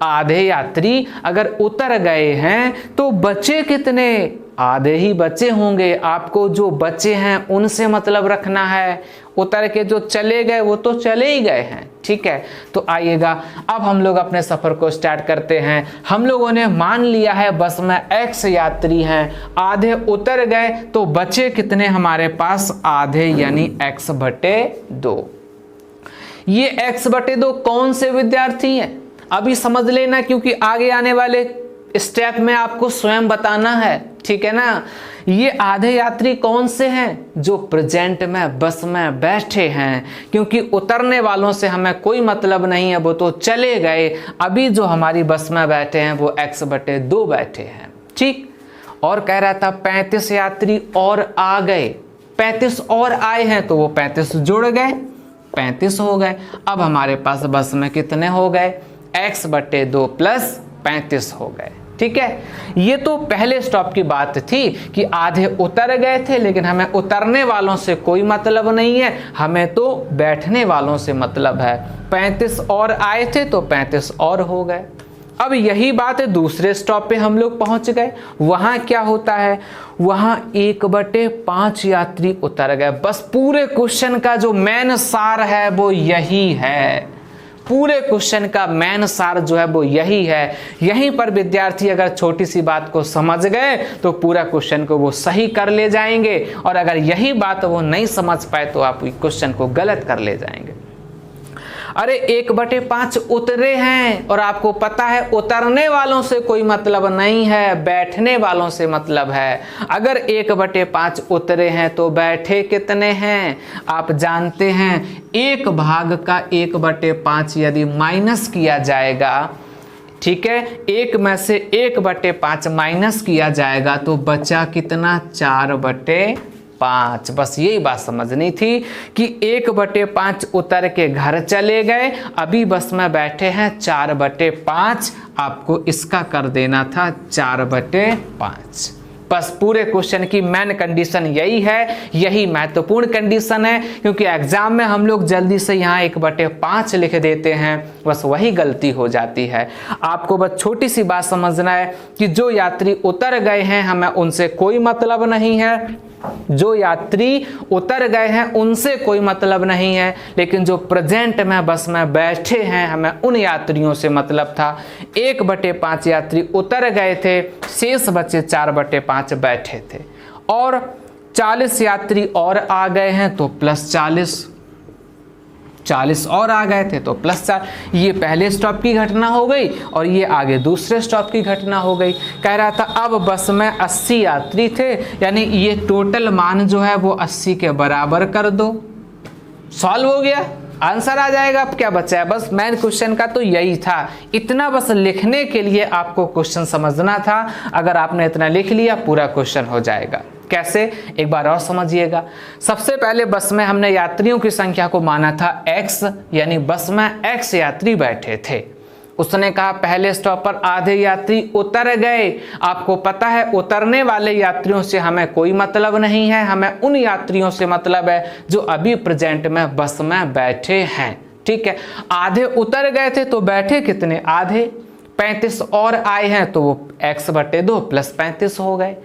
आधे यात्री अगर उतर गए हैं तो बचे कितने, आधे ही बचे होंगे। आपको जो बचे हैं उनसे मतलब रखना है, उतर के जो चले गए वो तो चले ही गए हैं, ठीक है। तो आइएगा अब हम लोग अपने सफर को स्टार्ट करते हैं। हम लोगों ने मान लिया है बस में x यात्री हैं, आधे उतर गए तो बचे कितने हमारे पास, आधे, यानी x/2। ये x/2 कौन से विद्यार्थी हैं अभी समझ लेना, क्योंकि आगे आने वाले स्टेप में आपको स्वयं बताना है, ठीक है ना। ये आधे यात्री कौन से हैं, जो प्रेजेंट में बस में बैठे हैं, क्योंकि उतरने वालों से हमें कोई मतलब नहीं है, वो तो चले गए। अभी जो हमारी बस में बैठे हैं वो x/2 बैठे हैं, ठीक। और कह रहा था 35 यात्री और आ गए, 35 और आए हैं तो वो 35 जुड़ गए, 35 हो गए। अब हमारे पास बस में कितने हो गए, x/2 + 35 हो गए, ठीक है। ये तो पहले स्टॉप की बात थी कि आधे उतर गए थे, लेकिन हमें उतरने वालों से कोई मतलब नहीं है, हमें तो बैठने वालों से मतलब है। 35 और आए थे तो 35 और हो गए। अब यही बात है, दूसरे स्टॉप पे हम लोग पहुंच गए। वहां क्या होता है, वहां 1/5 यात्री उतर गए। बस पूरे क्वेश्चन का जो मेन सार है वो यही है, पूरे क्वेश्चन का मेन सार जो है वो यही है। यहीं पर विद्यार्थी अगर छोटी सी बात को समझ गए तो पूरा क्वेश्चन को वो सही कर ले जाएंगे, और अगर यही बात वो नहीं समझ पाए तो आप क्वेश्चन को गलत कर ले जाएंगे। अरे 1/5 उतरे हैं और आपको पता है उतरने वालों से कोई मतलब नहीं है, बैठने वालों से मतलब है। अगर 1/5 उतरे हैं तो बैठे कितने हैं आप जानते हैं। 1 भाग का 1/5 यदि माइनस किया जाएगा, ठीक है, 1 में से 1/5 माइनस किया जाएगा तो बचा कितना, 4/5। बस यही बात समझनी थी कि 1/5 उतर के घर चले गए, अभी बस में बैठे हैं 4/5, आपको इसका कर देना था 4/5। बस पूरे क्वेश्चन की मेन कंडीशन यही है, यही महत्वपूर्ण कंडीशन है, क्योंकि एग्जाम में हम लोग जल्दी से यहाँ 1/5 लिख देते हैं, बस वही गलती हो जाती है। आपको बस छोटी सी बात समझना है कि जो यात्री उतर गए हैं हमें उनसे कोई मतलब नहीं है, जो यात्री उतर गए हैं उनसे कोई मतलब नहीं है, लेकिन जो प्रेजेंट में बस में बैठे हैं हमें उन यात्रियों से मतलब था। 1/5 यात्री उतर गए थे, शेष बचे 4/5 बैठे थे, और 40 यात्री और आ गए हैं तो +40 और आ गए थे तो +4। ये पहले स्टॉप की घटना हो गई और ये आगे दूसरे स्टॉप की घटना हो गई। कह रहा था अब बस में 80 यात्री थे, यानी ये टोटल मान जो है वो 80 के बराबर कर दो, सॉल्व हो गया, आंसर आ जाएगा। अब क्या बचा है, बस मेन क्वेश्चन का तो यही था, इतना बस लिखने के लिए आपको क्वेश्चन समझना था। अगर आपने इतना लिख लिया पूरा क्वेश्चन हो जाएगा। कैसे, एक बार और समझिएगा। सबसे पहले बस में हमने यात्रियों की संख्या को माना था x, यानी बस में x यात्री बैठे थे। उसने कहा पहले स्टॉप पर आधे यात्री उतर गए। आपको पता है उतरने वाले यात्रियों से हमें कोई मतलब नहीं है, हमें उन यात्रियों से मतलब है जो अभी प्रेजेंट में बस में बैठे हैं। ठीक है, आधे उतर गए थे तो बैठे कितने, आधे, 35 और आए हैं तो वो x/2 + 35 हो गए।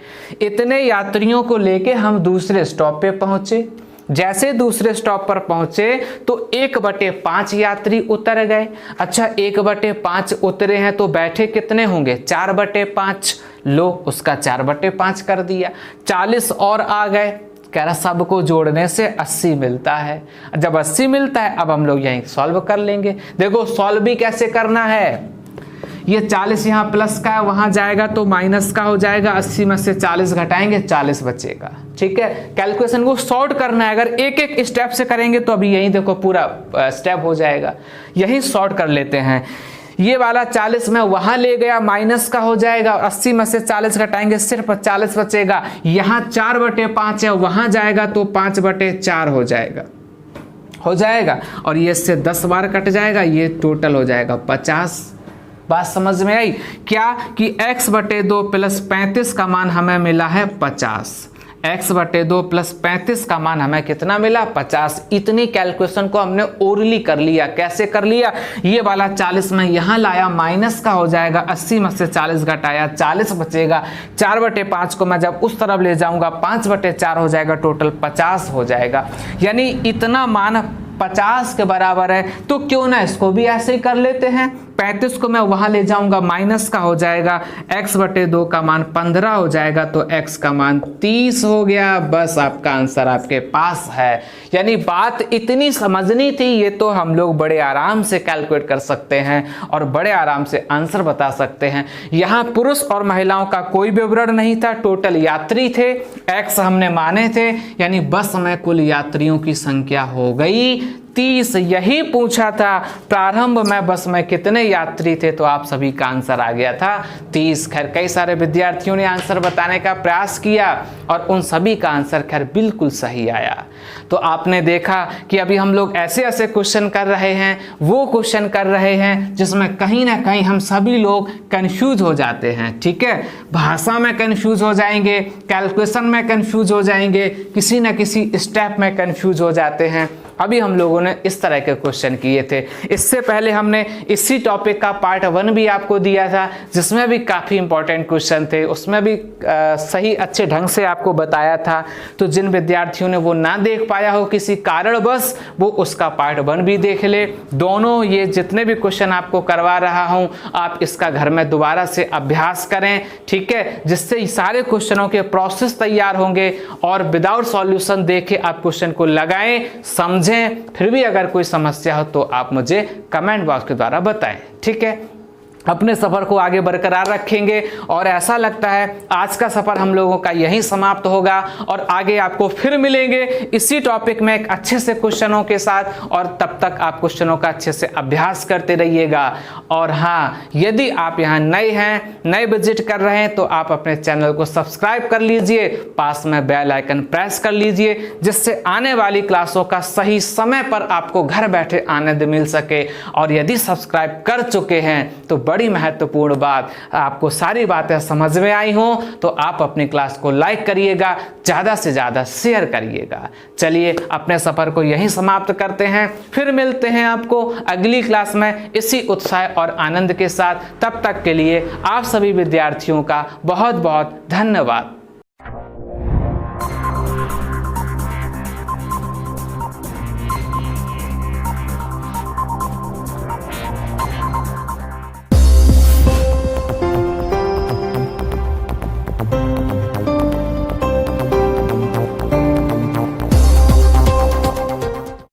इतने यात्रियों को लेके हम दूसरे स्टॉप पे पहुंचे। जैसे दूसरे स्टॉप पर पहुंचे तो 1/5 यात्री उतर गए। अच्छा, 1/5 उतरे हैं तो बैठे कितने होंगे, 4/5। लो, उसका 4/5 कर दिया। 40 और आ गए। कह रहा सबको जोड़ने से 80 मिलता है। जब 80 मिलता है अब हम लोग यहीं सॉल्व कर लेंगे। देखो सॉल्व भी कैसे करना है, ये 40 यहाँ प्लस का है, वहां जाएगा तो माइनस का हो जाएगा। 80 में से 40 घटाएंगे, 40 बचेगा। ठीक है, कैलकुलेशन को सॉर्ट करना है। अगर एक एक स्टेप से करेंगे तो अभी यही देखो पूरा स्टेप हो जाएगा। यही सॉर्ट कर लेते हैं। ये वाला 40 में वहां ले गया, माइनस का हो जाएगा। 80 में से 40 घटाएंगे, सिर्फ 40 बचेगा। यहाँ 4/5 है, वहां जाएगा तो 5/4 हो जाएगा। और ये इससे 10 बार कट जाएगा, ये टोटल हो जाएगा 50। बात समझ में आई क्या, कि x/2 + 35 का मान हमें मिला है 50। x/2 + 35 का मान हमें कितना मिला, 50। इतनी कैलकुलेशन को हमने ओरली कर लिया। कैसे कर लिया, ये वाला 40 में यहाँ लाया, माइनस का हो जाएगा। 80 में से 40 घटाया, 40 बचेगा। 4/5 को मैं जब उस तरफ ले जाऊंगा 5/4 हो जाएगा, टोटल 50 हो जाएगा। यानी इतना मान 50 के बराबर है, तो क्यों ना इसको भी ऐसे ही कर लेते हैं। 35 को मैं वहां ले जाऊंगा, माइनस का हो जाएगा। x/2 का मान 15 हो जाएगा, तो x का मान 30 हो गया। बस आपका आंसर आपके पास है। यानी बात इतनी समझनी थी, ये तो हम लोग बड़े आराम से कैलकुलेट कर सकते हैं और बड़े आराम से आंसर बता सकते हैं। यहाँ पुरुष और महिलाओं का कोई विवरण नहीं था, टोटल यात्री थे, x हमने माने थे, यानी बस में कुल यात्रियों की संख्या हो गई 30। यही पूछा था प्रारंभ में बस में कितने यात्री थे, तो आप सभी का आंसर आ गया था 30। खैर कई सारे विद्यार्थियों ने आंसर बताने का प्रयास किया और उन सभी का आंसर खैर बिल्कुल सही आया। तो आपने देखा कि अभी हम लोग ऐसे ऐसे क्वेश्चन कर रहे हैं, वो क्वेश्चन कर रहे हैं जिसमें कहीं ना कहीं हम सभी लोग कंफ्यूज हो जाते हैं। ठीक है, भाषा में कंफ्यूज हो जाएंगे, कैलकुलेशन में कंफ्यूज हो जाएंगे, किसी न किसी स्टेप में कंफ्यूज हो जाते हैं। अभी हम लोगों ने इस तरह के क्वेश्चन किए थे। इससे पहले हमने इसी टॉपिक का पार्ट 1 भी आपको दिया था, जिसमें भी काफ़ी इंपॉर्टेंट क्वेश्चन थे, उसमें भी सही अच्छे ढंग से आपको बताया था। तो जिन विद्यार्थियों ने वो ना देख पाया हो किसी कारणवश, वो उसका पार्ट 1 भी देख ले। दोनों ये जितने भी क्वेश्चन आपको करवा रहा हूँ, आप इसका घर में दोबारा से अभ्यास करें। ठीक है, जिससे सारे क्वेश्चनों के प्रोसेस तैयार होंगे और विदाउट सॉल्यूशन देखे आप क्वेश्चन को लगाएं, समझें। फिर भी अगर कोई समस्या हो तो आप मुझे कमेंट बॉक्स के द्वारा बताएं। ठीक है, अपने सफ़र को आगे बरकरार रखेंगे। और ऐसा लगता है आज का सफ़र हम लोगों का यहीं समाप्त होगा और आगे आपको फिर मिलेंगे इसी टॉपिक में एक अच्छे से क्वेश्चनों के साथ। और तब तक आप क्वेश्चनों का अच्छे से अभ्यास करते रहिएगा। और हाँ, यदि आप यहाँ नए हैं, नए विजिट कर रहे हैं, तो आप अपने चैनल को सब्सक्राइब कर लीजिए, पास में बेल आइकन प्रेस कर लीजिए, जिससे आने वाली क्लासों का सही समय पर आपको घर बैठे आनंद मिल सके। और यदि सब्सक्राइब कर चुके हैं तो बड़ी महत्वपूर्ण बात, आपको सारी बातें समझ में आई हों तो आप अपनी क्लास को लाइक करिएगा, ज़्यादा से ज़्यादा शेयर करिएगा। चलिए अपने सफ़र को यहीं समाप्त करते हैं, फिर मिलते हैं आपको अगली क्लास में इसी उत्साह और आनंद के साथ। तब तक के लिए आप सभी विद्यार्थियों का बहुत बहुत धन्यवाद।